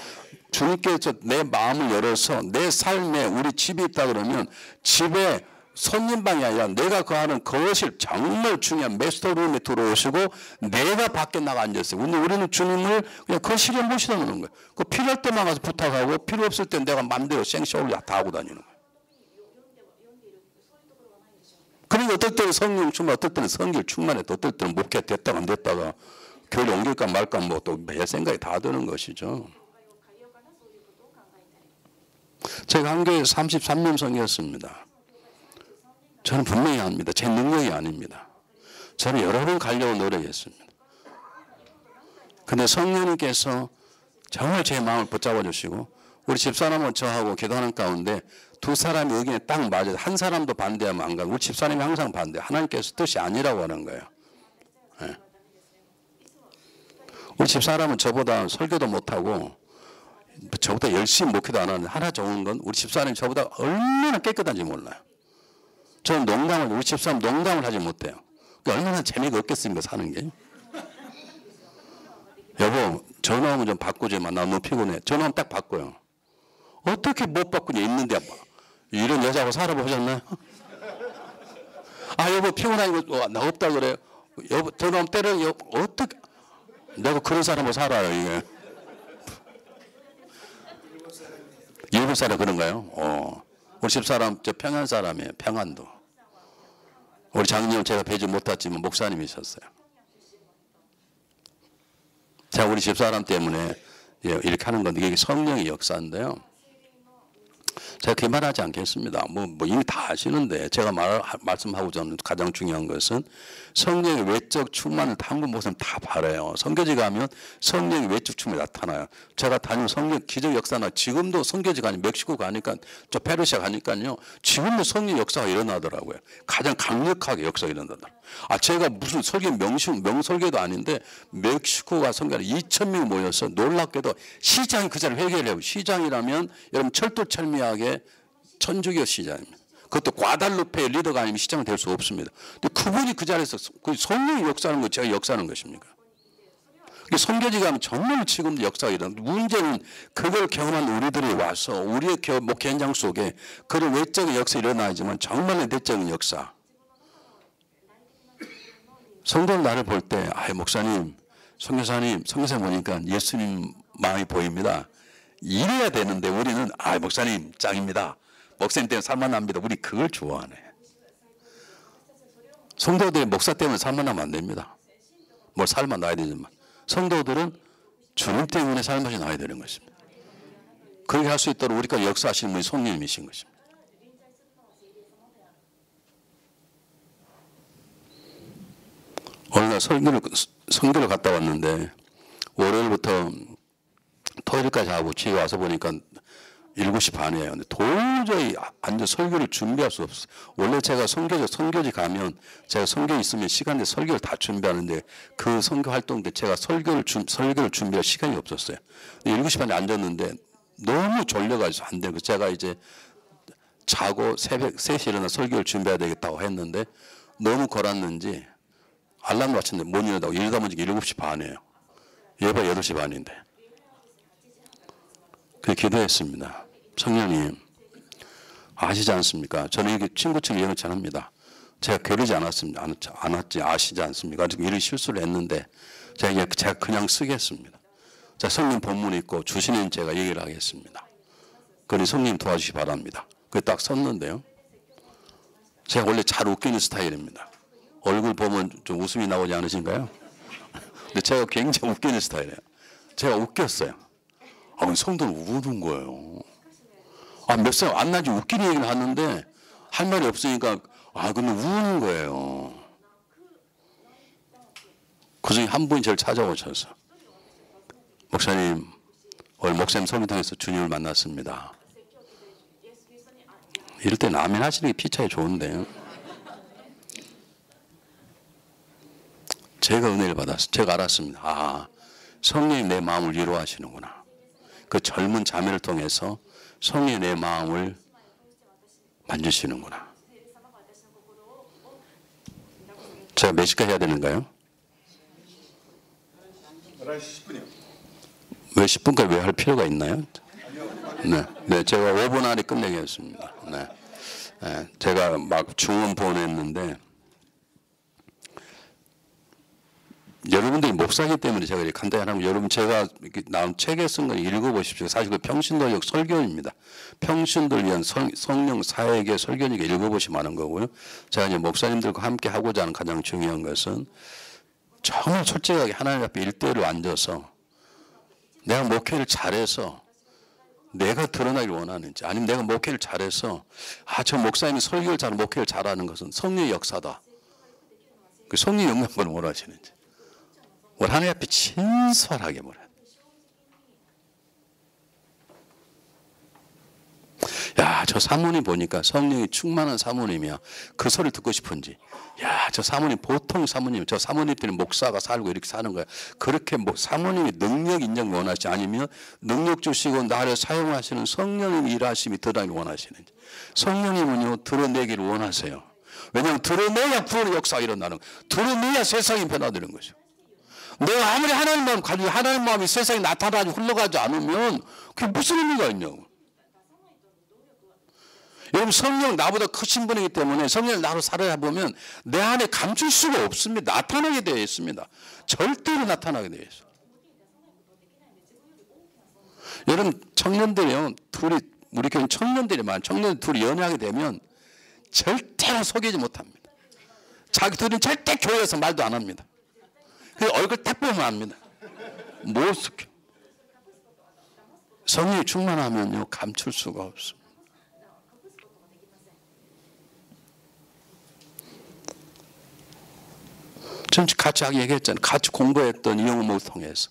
주님께서 내 마음을 열어서 내 삶에 우리 집이 있다 그러면 집에 손님방이 아니라 내가 거하는 거실 정말 중요한 메스터룸에 들어오시고 내가 밖에 나가 앉았어요. 근데 우리는 주님을 그냥 거실에 모시다 놓는 거예요. 그 필요할 때만 가서 부탁하고 필요 없을 때 내가 맘대로 생쇼를 다 하고 다니는 거예요. 그러니까 어떨 때는 성령 충만, 어떨 때는 성길 충만했다, 어떨 때는 목회 됐다가 안 됐다가 교회를 옮길까 말까 뭐 또 매 생각이 다 드는 것이죠. 제가 한 교회 33년 성이었습니다. 저는 분명히 압니다. 제 능력이 아닙니다. 저는 여러 번 가려고 노력했습니다. 근데 성령님께서 정말 제 마음을 붙잡아 주시고 우리 집사람은 저하고 기도하는 가운데 두 사람의 의견에 딱 맞아요. 한 사람도 반대하면 안 가고 우리 집사람이 항상 반대. 하나님께서 뜻이 아니라고 하는 거예요. 네. 우리 집사람은 저보다 설교도 못하고 저보다 열심히 목회도 안 하는데 하나 좋은 건 우리 집사람이 저보다 얼마나 깨끗한지 몰라요. 저는 우리 집사람 농담을 하지 못해요. 얼마나 재미가 없겠습니까 사는 게. 여보 전화 오면 좀 바꾸지마. 나 너무 피곤해. 전화 오면 딱 바꿔요. 어떻게 못 바꾸냐 있는데 이런 여자하고 살아보셨나요? 아 여보 피곤하니까 나 없다 그래요. 여보 전화 오면 때려요. 어떻게 내가 그런 사람하고 살아요 이게. 일본 사람 그런가요? 우리 집사람 저 평안 사람이에요. 평안도. 우리 장님 제가 뵈지 못했지만 목사님이셨어요. 제가 우리 집사람 때문에 이렇게 하는 건데 이게 성령의 역사인데요. 제가 그 말하지 않겠습니다. 뭐 이미 다 아시는데 제가 말씀하고자 하는 가장 중요한 것은 성령의 외적 충만을 한국 목사님 다 바라요. 선교지 가면 성령의 외적 충만이 나타나요. 제가 다니는 성령 기적 역사나 지금도 선교지 가니 멕시코 가니까 저 페르시아 가니까요. 지금도 성령 역사가 일어나더라고요. 가장 강력하게 역사가 일어나더라고요. 제가 무슨 설교 명설교도 아닌데 멕시코가 선교하는 2,000명이 모여서 놀랍게도 시장이 그 자리를 회개하려고. 시장이라면 여러분 철두철미하게 천주교 시장입니다. 그것도 과달루페의 리더가 아니면 시장은 될 수 없습니다. 근데 그분이 그 자리에서 그 성령이 역사하는 거 제가 역사하는 것입니까? 선교지 가면 정말 지금도 역사가 일어납니다. 문제는 그걸 경험한 우리들이 와서 우리의 목회 현장 속에 그런 외적인 역사가 일어나지만 정말의 내적인 역사. 성도는 나를 볼 때 목사님, 선교사님, 선교사 보니까 예수님 마음이 보입니다. 이래야 되는데 우리는 목사님 짱입니다. 목사님 때문에 살만합니다. 우리 그걸 좋아하네. 성도들이 목사 때문에 살만하면 안 됩니다. 뭐 살만 나야 되지만 성도들은 주님 때문에 살맛이 나야 되는 것입니다. 그렇게 할 수 있도록 우리가 역사하시는 분이 성령님이신 것입니다. 오늘 날 선교를 갔다 왔는데 월요일부터 토요일까지 하고 집에 와서 보니까 7시 반이에요. 근데 도저히 앉아 설교를 준비할 수 없어요. 원래 제가 선교지 가면 제가 선교 있으면 시간에 설교를 다 준비하는데 그 선교 활동 때 제가 설교를 준비할 시간이 없었어요. 7시 반에 앉았는데 너무 졸려가지고 안 되고 제가 이제 자고 새벽 3시에 일어나 설교를 준비해야 되겠다고 했는데 너무 걸었는지 알람 맞췄는데 못 일어나고 일어나 보니까 7시 반이에요. 예배 8시 반인데. 그래서 기도했습니다. 성령님, 아시지 않습니까? 저는 이게 친구처럼 이해를 잘 합니다. 제가 그러지 않았지 아시지 않습니까? 지금 이런 실수를 했는데 제가 그냥 쓰겠습니다. 자, 성령 본문 있고 주시는 제가 얘기를 하겠습니다. 그러니 성령 도와주시기 바랍니다. 그게 딱 썼는데요. 제가 원래 잘 웃기는 스타일입니다. 얼굴 보면 좀 웃음이 나오지 않으신가요? 근데 제가 굉장히 웃기는 스타일이에요. 제가 웃겼어요. 성도는 우는 거예요. 몇 살 안 나지 웃기는 얘기를 하는데 할 말이 없으니까 근데 우는 거예요. 그중에 한 분이 저를 찾아오셔서 목사님, 오늘 목사님 설교 통해서 주님을 만났습니다. 이럴 때는 아멘 하시는 게 피차에 좋은데요. 제가 은혜를 받았어요. 제가 알았습니다. 성령이 내 마음을 위로하시는구나. 그 젊은 자매를 통해서 성령이 내 마음을 만지시는구나. 제가 몇 시까지 해야 되는가요? 11시 10분이요. 왜 10분까지 왜 할 필요가 있나요? 네, 제가 5분 안에 끝내겠습니다. 네, 제가 막 중원 보냈는데 여러분들이 목사기 때문에 제가 이렇게 간단히 하면 여러분 제가 이렇게 나온 책에 쓴 거 읽어보십시오. 사실 그 평신도적 설교입니다. 평신도를 위한 성령 사역의 설교니까 읽어보시면 아는 거고요. 제가 이제 목사님들과 함께 하고자 하는 가장 중요한 것은 정말 솔직하게 하나님 앞에 1대1로 앉아서 내가 목회를 잘해서 내가 드러나길 원하는지 아니면 내가 목회를 잘해서 저 목사님이 설교를 잘 목회를 잘하는 것은 성령의 역사다. 그 성령의 영향을 원하시는지 하나님 앞에 진솔하게 뭐라. 저 사모님 보니까 성령이 충만한 사모님이야. 그 소리를 듣고 싶은지. 저 사모님 보통 사모님, 저 사모님들이 목사가 살고 이렇게 사는 거야. 그렇게 사모님이 능력 인정 원하시지 아니면 능력 주시고 나를 사용하시는 성령님 일하심이 드러나길 원하시는지. 성령님은요 드러내기를 원하세요. 왜냐하면 드러내야 구원의 역사가 일어나는 거예요. 드러내야 세상이 변화되는 거죠. 내가 아무리 하나님 마음 가지고 하나님 마음이 세상에 나타나지 흘러가지 않으면 그게 무슨 의미가 있냐고. 여러분 성령 나보다 크신 분이기 때문에 성령을 나로 살아야 보면 내 안에 감출 수가 없습니다. 나타나게 되어 있습니다. 절대로 나타나게 되어 있어요. 여러분 청년들이요 우리 교회 청년들이만 청년들 둘이 연애하게 되면 절대로 속이지 못합니다. 자기들은 절대 교회에서 말도 안 합니다. 얼굴 딱 보면 압니다. 못 속여. 성령이 충만하면요 감출 수가 없습니다. 전 같이 얘기했잖아요. 같이 공부했던 이영호 통해서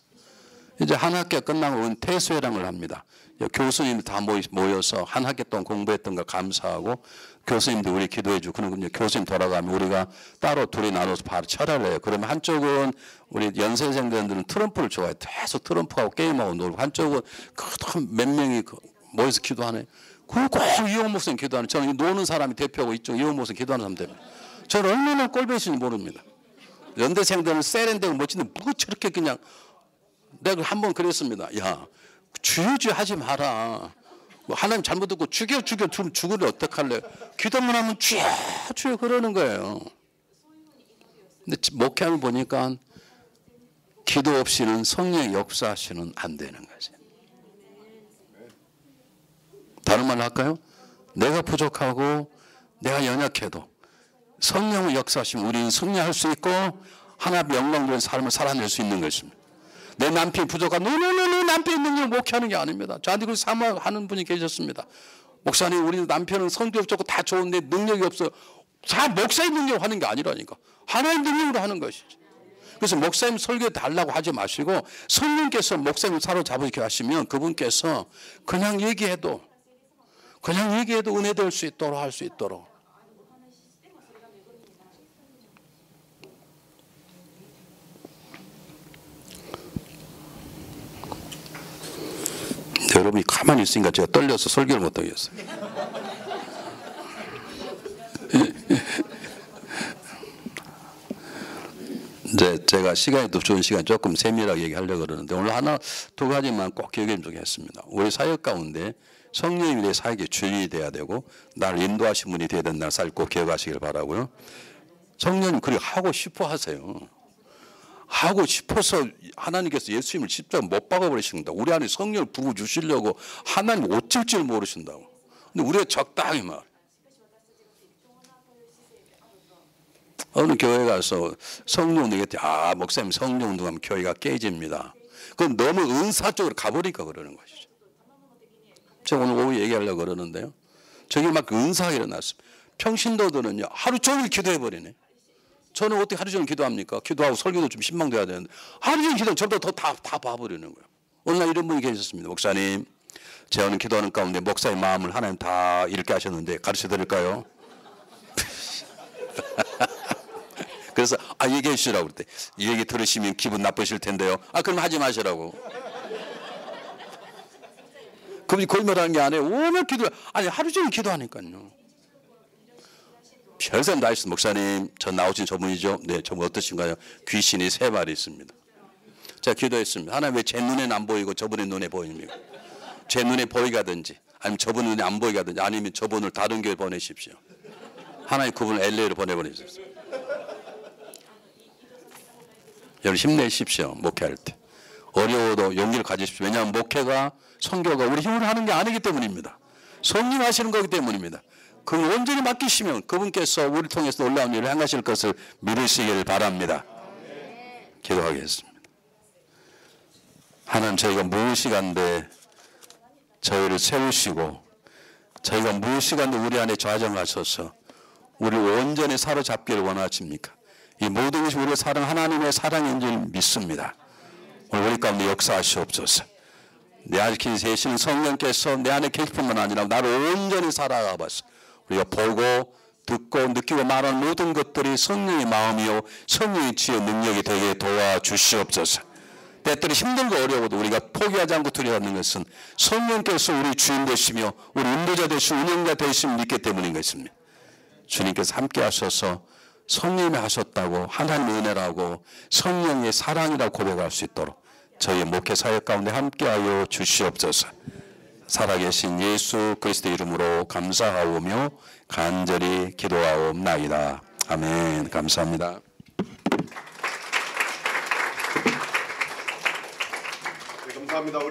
이제 한 학기 끝나고 퇴소회랑을 합니다. 교수님들 다 모여서 한 학기 동안 공부했던 거 감사하고 교수님들 우리 기도해 주고 그러면 교수님 돌아가면 우리가 따로 둘이 나눠서 바로 철회를 해요. 그러면 한쪽은 우리 연세생들은 트럼프를 좋아해요. 계속 트럼프하고 게임하고 놀고 한쪽은 몇 명이 모여서 기도하네. 꼭 이영호 목사님 기도하는 저는 노는 사람이 대표하고 이쪽 이영호 목사님 기도하는 사람 대표. 저는 얼마나 꼴배신지 모릅니다. 연대생들은 세련되고 멋진데 뭐 저렇게 그냥 내가 한번 그랬습니다. 주여 하지 마라. 하나님 잘못 듣고 죽여 죽으려 어떡할래. 기도만 하면 주여 그러는 거예요. 근데 목회하면 보니까 기도 없이는 성령의 역사하시는 안 되는 거지. 다른 말로 할까요? 내가 부족하고 내가 연약해도 성령의 역사하시면 우리는 승리할 수 있고 하나님의 영광스러운 삶을 살아낼 수 있는 것입니다. 내 남편이 부족한 노노노노 남편이 능력을 목회하는 게 아닙니다. 저한테 그 사모하는 분이 계셨습니다. 목사님 우리 남편은 성격 좋고 다 좋은데 능력이 없어요. 다 목사님 능력으로 하는 게 아니라니까. 하나님 능력으로 하는 것이지. 그래서 목사님 설교 달라고 하지 마시고 성령께서 목사님 사로잡으게 하시면 그분께서 그냥 얘기해도 은혜 될 수 있도록 할 수 있도록. 여러분이 가만히 있으니까 제가 떨려서 설교를 못 하겠어요. 제가 시간이 더 좋은 시간 조금 세밀하게 얘기하려고 그러는데 오늘 하나 두 가지만 꼭 기억해 주겠습니다. 우리 사역 가운데 성령님이 내 사역의 주인이 돼야 되고 나를 인도하신 분이 돼야 된다는 사실 꼭 기억하시길 바라고요. 성령님 그리고 하고 싶어 하세요. 하고 싶어서 하나님께서 예수님을 십자가 못 박아버리신다. 우리 안에 성령을 부어주시려고 하나님 어쩔 줄 모르신다고. 근데 우리가 적당히 말. 어느 교회 가서 성령 얘기했더니 목사님 성령 운동하면 교회가 깨집니다. 그건 너무 은사 쪽으로 가버리니까 그러는 것이죠. 제가 오늘 오후 얘기하려고 그러는데요. 저기 막 은사가 일어났습니다. 평신도들은요 하루 종일 기도해버리네. 저는 어떻게 하루 종일 기도합니까? 기도하고 설교도 좀 신망돼야 되는데 하루 종일 기도하면 저보다 다 봐버리는 거예요. 오늘 날 이런 분이 계셨습니다. 목사님 제가 오늘 기도하는 가운데 목사의 마음을 하나님 다 읽게 하셨는데 가르쳐 드릴까요? 그래서 얘기해 주시라고 그랬대. 이 얘기 들으시면 기분 나쁘실 텐데요. 그럼 하지 마시라고. 그분이 거짓말하는 게 아니에요. 오늘 하루 종일 기도하니까요. 별사람 다 있습니다. 목사님 전 나오신 저분이죠. 네, 저분 어떠신가요? 귀신이 3마리 있습니다. 제가 기도했습니다. 하나님 왜 제 눈에는 안 보이고 저분의 눈에 보입니까? 제 눈에 보이게 하든지 아니면 저분 눈에 안 보이게 하든지 아니면 저분을 다른 교회 보내십시오. 하나님 그분을 LA로 보내버리셨어요. 여러분 힘내십시오. 목회할 때. 어려워도 용기를 가지십시오. 왜냐하면 목회가 선교가 우리 힘으로 하는 게 아니기 때문입니다. 성령 하시는 거기 때문입니다. 그걸 온전히 맡기시면 그분께서 우리를 통해서 놀라운 일을 행하실 것을 믿으시길 바랍니다. 기도하겠습니다. 하나님 저희가 무엇이간데 저희를 세우시고 저희가 무엇이간데 우리 안에 좌정하셔서 우리를 온전히 사로잡기를 원하십니까? 이 모든 것이 우리를 하나님의 사랑인 줄 믿습니다. 오늘 우리 가운데 역사하시옵소서. 내 안에 계시는 성령께서 내 안에 계실 뿐만 아니라 나를 온전히 살아가 봐서 우리가 보고 듣고 느끼고 말하는 모든 것들이 성령의 마음이요 성령의 지혜 능력이 되게 도와주시옵소서. 때때로 힘들고 어려워도 우리가 포기하지 않고 두려워하는 것은 성령께서 우리 주인 되시며 우리 인도자 되시고 운영자 되심을 믿기 때문인 것입니다. 주님께서 함께 하셔서 성령이 하셨다고 하나님의 은혜라고 성령의 사랑이라고 고백할 수 있도록 저희의 목회 사역 가운데 함께하여 주시옵소서. 살아계신 예수 그리스도 이름으로 감사하오며 간절히 기도하옵나이다. 아멘. 감사합니다. 네, 감사합니다.